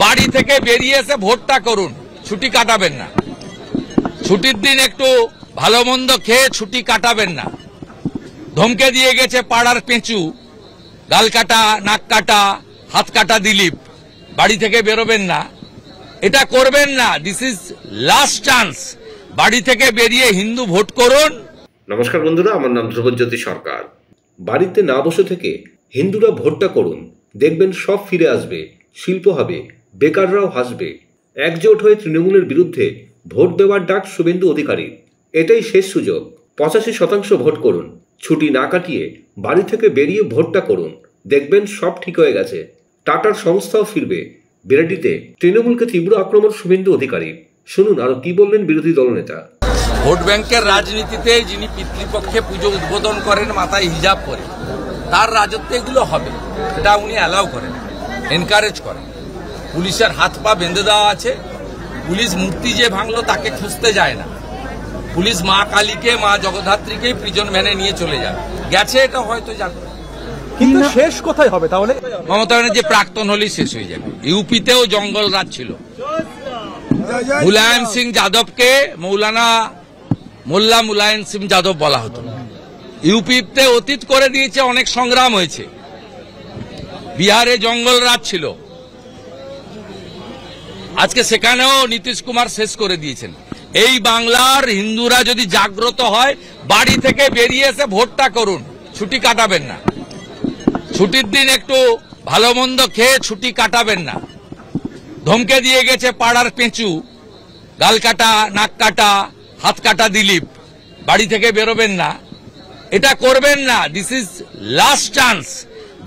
বাড়ি থেকে বেরিয়ে এসে ভোটটা করুন, ছুটি কাটাবেন না। ছুটির দিন একটু ভালো মন্দ খেয়ে ছুটি কাটাবেন না। ধমকে দিয়ে গেছে পাড়ার পেঁচু, গাল কাটা, নাক কাটা, হাত কাটা দিলীপ, বাড়ি থেকে বেরোবেন না, এটা করবেন না। This is last chance. বাড়ি থেকে বেরিয়ে হিন্দু ভোট করুন। নমস্কার বন্ধুরা, আমার নাম ধ্রুবজ্যোতি সরকার। বাড়িতে না বসে থেকে হিন্দুরা ভোটটা করুন, দেখবেন সব ফিরে আসবে, শিল্প হবে, বেকাররাও হাসবে। একজোট হয়ে তৃণমূলের বিরুদ্ধে ভোট দেওয়ার ডাক শুভেন্দু অধিকারীর। এটাই শেষ সুযোগ। 85% ভোট করুন, ছুটি না কাটিয়ে বাড়ি থেকে বেরিয়ে ভোটটা করুন, দেখবেন সব ঠিক হয়ে গেছে। টাটার সংস্থাও ফিরবে। বিরাটিতে তৃণমূলকে তীব্র আক্রমণ শুভেন্দু অধিকারী। শুনুন আরো কি বললেন বিরোধী দলনেতা। ভোট ব্যাংকের রাজনীতিতে যিনি পিতৃপক্ষে পুজো উদ্বোধন করেন মাথায় হিজাব করে, তার রাজত্বে এগুলো হবে, এটা উনি অ্যালাউ করেন, এনকারেজ করেন। পুলিশের হাত পা বেঁধে দেওয়া আছে। পুলিশ মূর্তি যে ভাঙলো তাকে খুঁজতে যায় না। পুলিশ মা কালীকে, মা জগদ্ধাত্রীকে প্রিজন ভ্যানে নিয়ে চলে যায়। গেছে, এটা হয়তো জানবে। কিন্তু শেষ কোথায় হবে তাহলে? মমতা ব্যানার্জি প্রাক্তন হলেই শেষ হয়ে যাবে। ইউপিতেও জঙ্গল রাজ ছিল। মুলায়ম সিং যাদবকে মোল্লা মুলায়ম সিং যাদব বলা হতো। ইউপিতে অতীত করে দিয়েছে, অনেক সংগ্রাম হয়েছে। বিহারে জঙ্গল রাজ ছিল, আজকে সেখানেও নীতিশ কুমার শেষ করে দিয়েছেন। এই বাংলার হিন্দুরা যদি জাগ্রত হয়, বাড়ি থেকে বেরিয়ে এসে ভোটটা করুন, ছুটি কাটাবেন না। ছুটির দিন একটু ভালো মন্দ খেয়ে ছুটি কাটাবেন না। ধমকে দিয়ে গেছে পাড়ার পেঁচু, গাল কাটা, নাক কাটা, হাত কাটা দিলীপ, বাড়ি থেকে বেরোবেন না, এটা করবেন না। This is last chance.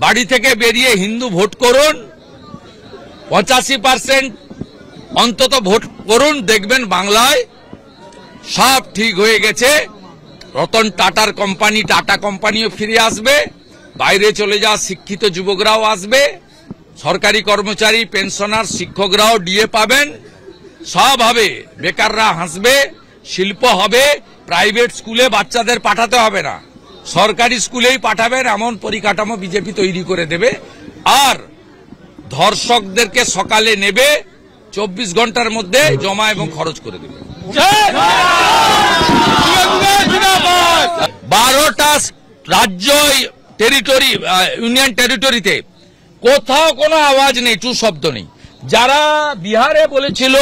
বাড়ি থেকে বেরিয়ে হিন্দু ভোট করুন, 85% অন্তত ভোট করুন, দেখবেন বাংলায় সব ঠিক হয়ে গেছে। রতন টাটার কোম্পানি, টাটা কোম্পানিও ফিরে আসবে। বাইরে চলে যাওয়া শিক্ষিত যুবকরাও আসবে। সরকারি কর্মচারী, পেনশনার, শিক্ষকরাও ডিএ পাবেন। সব হবে, বেকাররা হাসবে, শিল্প হবে। প্রাইভেট স্কুলে বাচ্চাদের পাঠাতে হবে না, সরকারি স্কুলেই পাঠাবেন, এমন পরিকাঠামো বিজেপি তৈরি করে দেবে। আর ধর্ষকদেরকে সকালে নেবে, 24 ঘন্টার মধ্যে জমা এবং খরচ করে দেবে। 12টা রাজ্য, টেরিটরি, ইউনিয়ন টেরিটরিতে কোথাও কোনো আওয়াজ নেই, টু শব্দ নেই। যারা বিহারে বলেছিল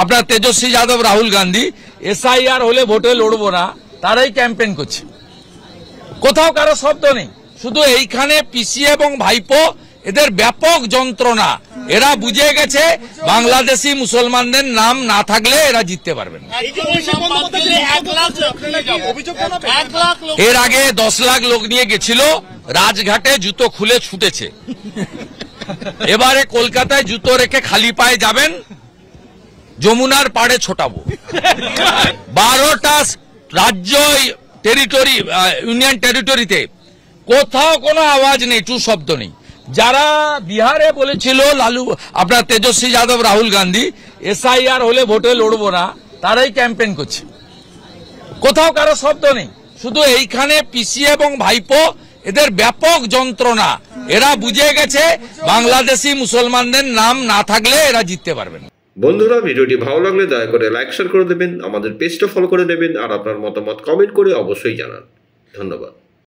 আপনার তেজস্বী যাদব, রাহুল গান্ধী এসআইআর হলে ভোটে লড়বো না, তারাই ক্যাম্পেইন করছে। কোথাও কারো শব্দ নেই। শুধু এইখানে পিসি এবং ভাইপো, এদের ব্যাপক যন্ত্রণা। এরা বুঝে গেছে বাংলাদেশি মুসলমানদের নাম না থাকলে এরা জিততে পারবে না। এর আগে 10 লাখ লোক নিয়ে গেছিল, রাজঘাটে জুতো খুলে ছুটেছে। এবারে কলকাতায় জুতো রেখে খালি পায়ে যাবেন, যমুনার পাড়ে ছোটাবো। 12টা রাজ্য, টেরিটরি, ইউনিয়ন টেরিটরিতে কোথাও কোনো আওয়াজ নেই, টু শব্দ নেই। যারা বিহারে বলেছিল আপনার তেজস্বী যাদব, রাহুল গান্ধী এসআইআর হলে ভোটে লড়বো না, তারাই ক্যাম্পেইন করছে। কোথাও কারো শব্দ নেই। শুধু এইখানে পিসি এবং ভাইপো, এদের ব্যাপক যন্ত্রণা। এরা বুঝে গেছে বাংলাদেশি মুসলমানদের নাম না থাকলে এরা জিততে পারবে না। বন্ধুরা, ভিডিওটি ভালো লাগলে দয়া করে লাইক, শেয়ার করে দেবেন, আমাদের পেজটা ফলো করে দেবেন, আর আপনার মতামত কমেন্ট করে অবশ্যই জানান। ধন্যবাদ।